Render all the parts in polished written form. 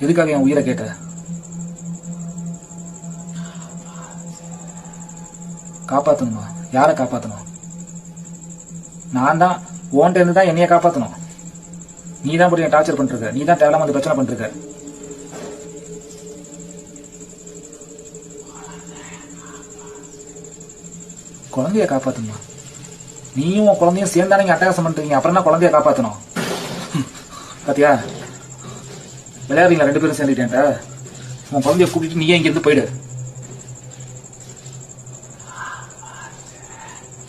எதுக்காக என் உயிரை கேட்ட? காப்பாத்தணுமா? யாரை காப்பாத்தணும்? நான் தான் ஓன்ட்ட இருந்து தான் என்னைய காப்பாத்தணும். நீ தான் போய் டார்ச்சர் பண்ணிருக்க, நீ தான் தேவையில்லாம வந்து பிரச்சனை பண்ணிருக்க. குழந்தைய காப்பாத்தணுமா? நீயும் உன் குழந்தையும் சேர்ந்தானே அட்டகாசம் பண்றீங்க, அப்புறம் தான் குழந்தைய காப்பாத்தணும். பாத்தியா, விளையாடுறீங்களா ரெண்டு பேரும் சேர்ந்துட்டேன்ட்ட? உன் குழந்தைய கூட்டிட்டு நீயே இங்க இருந்து போயிடு.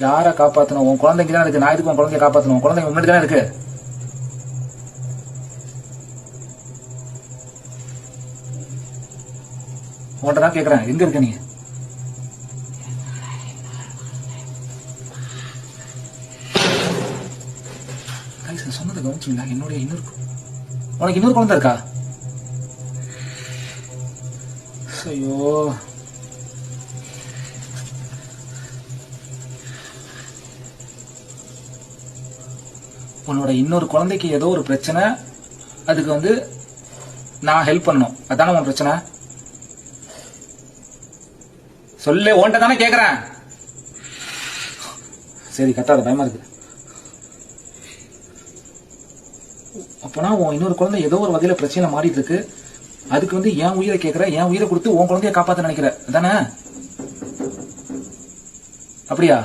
யாரை காப்பாத்தணும்? உன் குழந்தைக்கு தான் இருக்கு. நான் எதுக்கு உன் குழந்தைய காப்பாத்தணும்? உன் குழந்தைங்க முன்னாடி தானே இருக்கு. உன்கிட்ட தான் கேக்குறேன், எங்க இருக்க நீ? சொன்னதை கவனிச்சுங்களா? என்னுடைய உனக்கு இன்னொரு குழந்தை இருக்கா? ஐயோ, உன்னோட இன்னொரு குழந்தைக்கு ஏதோ ஒரு பிரச்சனை, அதுக்கு நான் ஹெல்ப் பண்ணணும், அதான உன் பிரச்சனை? சொல்லு, உன்கிட்ட தானே கேக்குறேன். சரி, கத்தாத, பயமா இருக்கு. அப்பனா உன் இன்னொரு குழந்தை ஏதோ ஒரு வகையில பிரச்சனை மாறிட்டு இருக்கு, அதுக்கு என் உயிரை கேட்கிற, என் உயிரை கொடுத்து உன் குழந்தைய காப்பாத்த நினைக்கிற, அதானே? அப்படியா?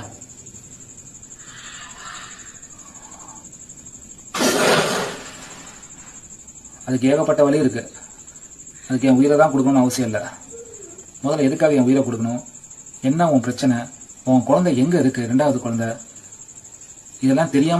அதுக்கு ஏகப்பட்ட வழி இருக்கு. அதுக்கு என் உயிரை தான் கொடுக்கணும்னு அவசியம் இல்லை. முதல்ல எதுக்காக என் உயிரை கொடுக்கணும்? என்ன உன் பிரச்சனை? உன் குழந்தை எங்க இருக்கு? ரெண்டாவது குழந்தை? இதெல்லாம் தெரியாம